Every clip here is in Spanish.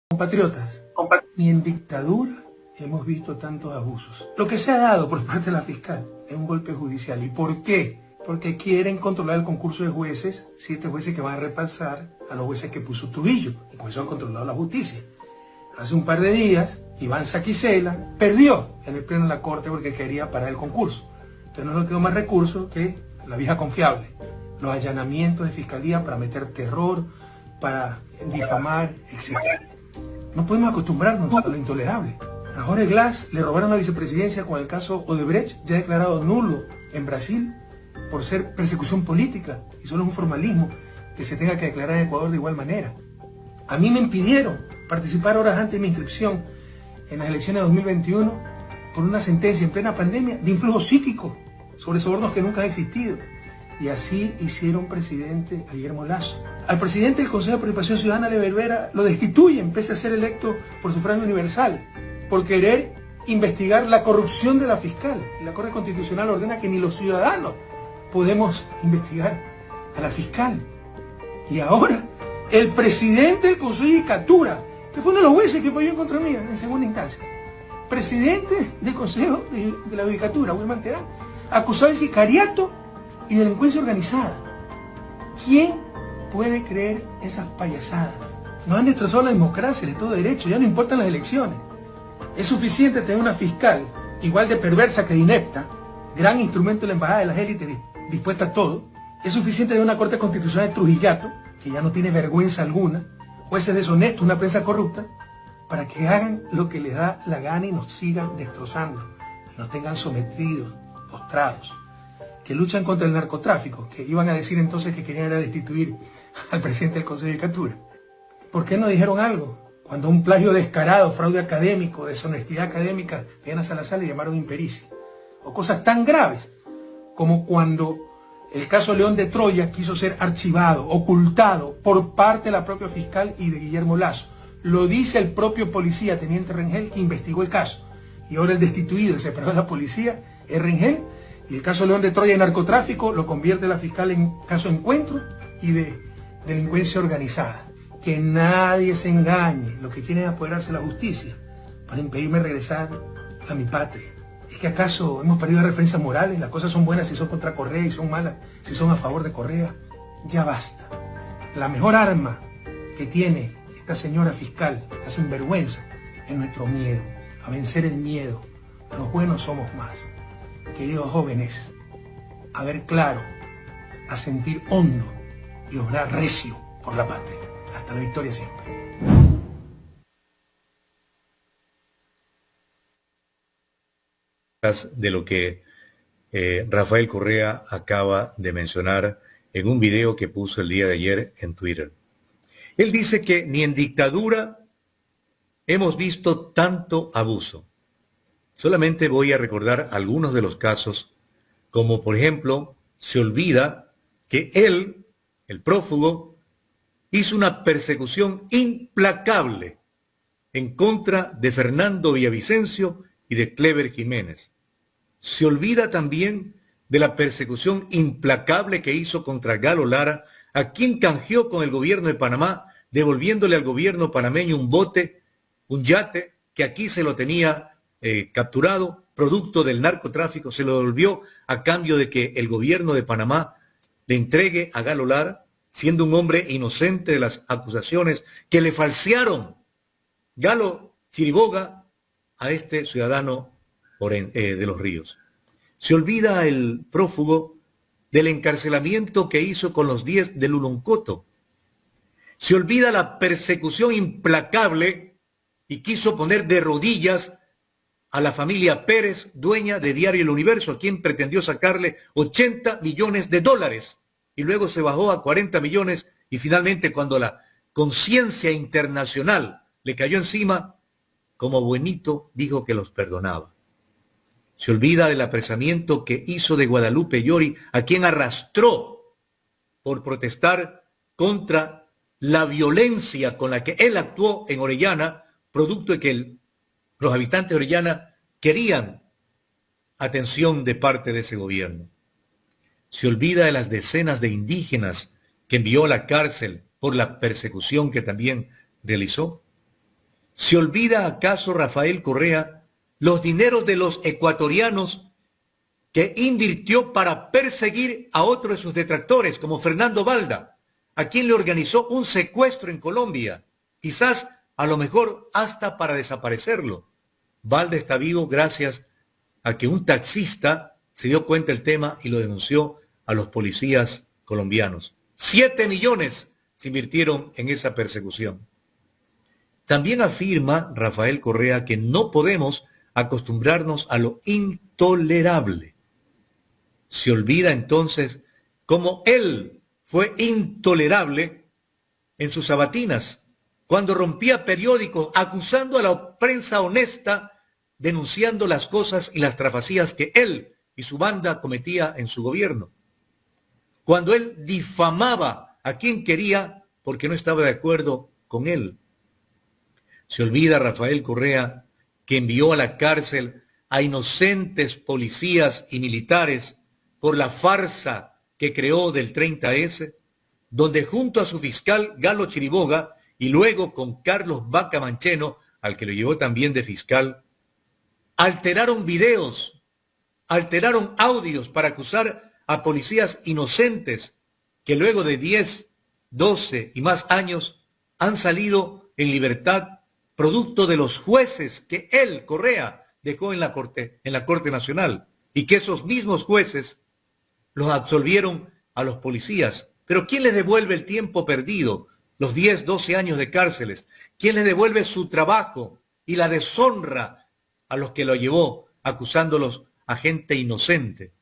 Compatriotas, ni en dictadura hemos visto tantos abusos. Lo que se ha dado por parte de la fiscal es un golpe judicial. ¿Y por qué? Porque quieren controlar el concurso de jueces, 7 jueces que van a repasar a los jueces que puso Trujillo, y por eso han controlado la justicia. Hace un par de días, Iván Saquicela perdió en el pleno de la corte porque quería parar el concurso. Entonces no nos quedó más recursos que la vieja confiable, los allanamientos de fiscalía para meter terror, para difamar, etc. No podemos acostumbrarnos a lo intolerable. A Jorge Glass le robaron la vicepresidencia con el caso Odebrecht, ya declarado nulo en Brasil por ser persecución política, y solo es un formalismo que se tenga que declarar en Ecuador de igual manera. A mí me impidieron participar horas antes de mi inscripción en las elecciones de 2021 por una sentencia en plena pandemia de influjo psíquico sobre sobornos que nunca han existido. Y así hicieron presidente a Guillermo Lasso. Al presidente del Consejo de Participación Ciudadana, Leo Berbera, lo destituyen pese a ser electo por sufragio universal, por querer investigar la corrupción de la fiscal. La Corte Constitucional ordena que ni los ciudadanos podemos investigar a la fiscal. Y ahora, el presidente del Consejo de Judicatura, que fue uno de los jueces que falló en contra mía en segunda instancia, presidente del Consejo de la Judicatura, Wilman Terán, acusado de sicariato y delincuencia organizada. ¿Quién puede creer esas payasadas? Nos han destrozado la democracia, el Estado de Derecho, ya no importan las elecciones. Es suficiente tener una fiscal igual de perversa que de inepta, gran instrumento de la embajada de las élites dispuesta a todo. Es suficiente tener una Corte Constitucional de Trujillato, que ya no tiene vergüenza alguna, jueces deshonestos, una prensa corrupta, para que hagan lo que les da la gana y nos sigan destrozando, y nos tengan sometidos, postrados, que luchan contra el narcotráfico, que iban a decir entonces que querían era destituir al presidente del Consejo de Judicatura. ¿Por qué no dijeron algo? Cuando un plagio descarado, fraude académico, deshonestidad académica, Diana Salazar le llamaron impericia. O cosas tan graves como cuando el caso León de Troya quiso ser archivado, ocultado por parte de la propia fiscal y de Guillermo Lasso. Lo dice el propio policía, teniente Rengel, que investigó el caso. Y ahora el destituido, el separado de la policía, es Rengel. Y el caso León de Troya de narcotráfico lo convierte la fiscal en caso de encuentro y de delincuencia organizada. Que nadie se engañe, lo que quieren es apoderarse de la justicia para impedirme regresar a mi patria. ¿Es que acaso hemos perdido referencias morales? Las cosas son buenas si son contra Correa y son malas si son a favor de Correa. Ya basta. La mejor arma que tiene esta señora fiscal, esta sinvergüenza, es nuestro miedo. A vencer el miedo. Los buenos somos más. Queridos jóvenes, a ver claro, a sentir hondo y obrar recio por la patria. Hasta la victoria siempre. De lo que Rafael Correa acaba de mencionar en un video que puso el día de ayer en Twitter. Él dice que ni en dictadura hemos visto tanto abuso. Solamente voy a recordar algunos de los casos, como por ejemplo, se olvida que él, el prófugo, hizo una persecución implacable en contra de Fernando Villavicencio y de Clever Jiménez. Se olvida también de la persecución implacable que hizo contra Galo Lara, a quien canjeó con el gobierno de Panamá, devolviéndole al gobierno panameño un bote, un yate, que aquí se lo tenía capturado, producto del narcotráfico, se lo devolvió a cambio de que el gobierno de Panamá le entregue a Galo Lara, siendo un hombre inocente de las acusaciones que le falsearon Galo Chiriboga a este ciudadano de Los Ríos. Se olvida el prófugo del encarcelamiento que hizo con los 10 de Luloncoto. Se olvida la persecución implacable y quiso poner de rodillas a la familia Pérez, dueña de Diario El Universo, a quien pretendió sacarle 80 millones de dólares y luego se bajó a 40 millones y finalmente cuando la conciencia internacional le cayó encima, como buenito dijo que los perdonaba. Se olvida del apresamiento que hizo de Guadalupe Llori, a quien arrastró por protestar contra la violencia con la que él actuó en Orellana, producto de que los habitantes de Orellana querían atención de parte de ese gobierno. Se olvida de las decenas de indígenas que envió a la cárcel por la persecución que también realizó. ¿Se olvida acaso Rafael Correa los dineros de los ecuatorianos que invirtió para perseguir a otro de sus detractores, como Fernando Balda, a quien le organizó un secuestro en Colombia, quizás a lo mejor hasta para desaparecerlo? Balda está vivo gracias a que un taxista se dio cuenta del tema y lo denunció a los policías colombianos. 7 millones se invirtieron en esa persecución. También afirma Rafael Correa que no podemos acostumbrarnos a lo intolerable. Se olvida entonces cómo él fue intolerable en sus sabatinas, cuando rompía periódicos acusando a la prensa honesta, denunciando las cosas y las trafacías que él y su banda cometía en su gobierno. Cuando él difamaba a quien quería porque no estaba de acuerdo con él. Se olvida Rafael Correa que envió a la cárcel a inocentes policías y militares por la farsa que creó del 30S, donde junto a su fiscal Galo Chiriboga y luego con Carlos Vaca Mancheno, al que lo llevó también de fiscal, alteraron videos, alteraron audios para acusar a policías inocentes que luego de 10, 12 y más años han salido en libertad producto de los jueces que él, Correa, dejó en la Corte Nacional, y que esos mismos jueces los absolvieron a los policías. Pero ¿quién les devuelve el tiempo perdido, los 10, 12 años de cárceles? ¿Quién les devuelve su trabajo y la deshonra a los que lo llevó acusándolos a gente inocente?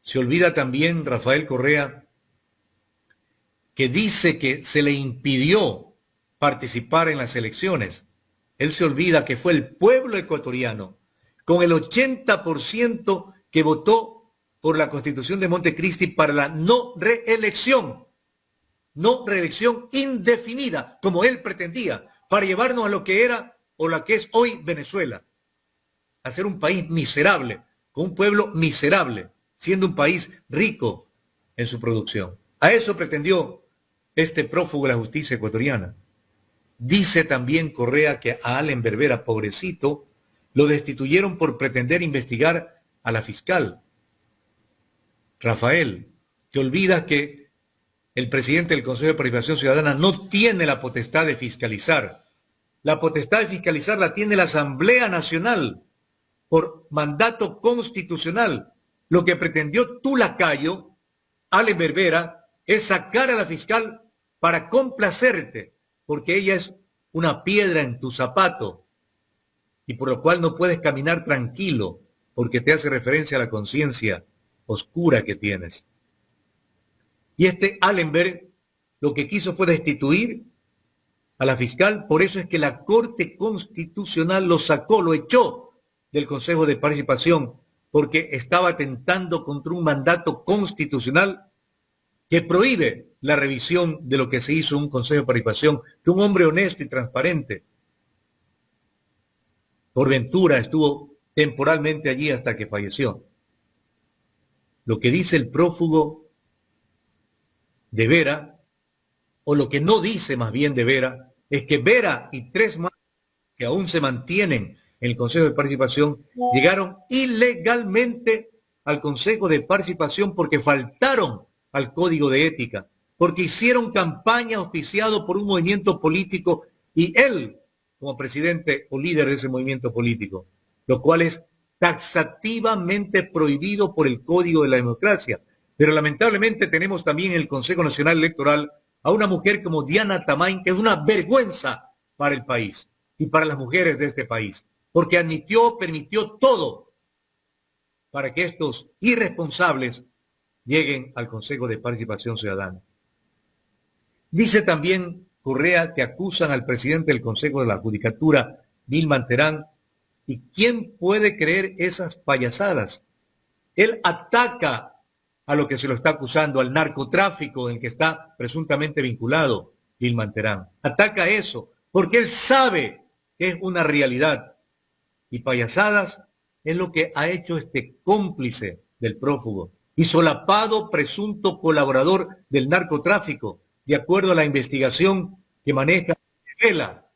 Se olvida también Rafael Correa que dice que se le impidió participar en las elecciones. Él se olvida que fue el pueblo ecuatoriano, con el 80% que votó por la Constitución de Montecristi para la no reelección indefinida, como él pretendía, para llevarnos a lo que era o la que es hoy Venezuela, a ser un país miserable, con un pueblo miserable, siendo un país rico en su producción. A eso pretendió este prófugo de la justicia ecuatoriana. Dice también Correa que a Allen Berbera, pobrecito, lo destituyeron por pretender investigar a la fiscal. Rafael, te olvidas que el presidente del Consejo de Participación Ciudadana no tiene la potestad de fiscalizar. La potestad de fiscalizar la tiene la Asamblea Nacional por mandato constitucional. Lo que pretendió tu lacayo, Allen Berbera, es sacar a la fiscal para complacerte, porque ella es una piedra en tu zapato y por lo cual no puedes caminar tranquilo, porque te hace referencia a la conciencia oscura que tienes. Y este Allenberg lo que quiso fue destituir a la fiscal, por eso es que la Corte Constitucional lo sacó, lo echó del Consejo de Participación, porque estaba atentando contra un mandato constitucional que prohíbe la revisión de lo que se hizo en un Consejo de Participación, que un hombre honesto y transparente, por ventura, estuvo temporalmente allí hasta que falleció. Lo que dice el prófugo de Vera, o lo que no dice más bien de Vera, es que Vera y 3 más que aún se mantienen en el Consejo de Participación, llegaron ilegalmente al Consejo de Participación porque faltaron al Código de Ética, porque hicieron campaña auspiciado por un movimiento político y él como presidente o líder de ese movimiento político, lo cual es taxativamente prohibido por el Código de la Democracia. Pero lamentablemente tenemos también en el Consejo Nacional Electoral a una mujer como Diana Tamain, que es una vergüenza para el país y para las mujeres de este país, porque permitió todo para que estos irresponsables lleguen al Consejo de Participación Ciudadana. Dice también Correa que acusan al presidente del Consejo de la Judicatura, Vilman Terán, ¿y quién puede creer esas payasadas? Él ataca a lo que se lo está acusando, al narcotráfico en el que está presuntamente vinculado Vilman Terán. Ataca eso, porque él sabe que es una realidad. Y payasadas es lo que ha hecho este cómplice del prófugo y solapado presunto colaborador del narcotráfico, de acuerdo a la investigación que maneja Vela,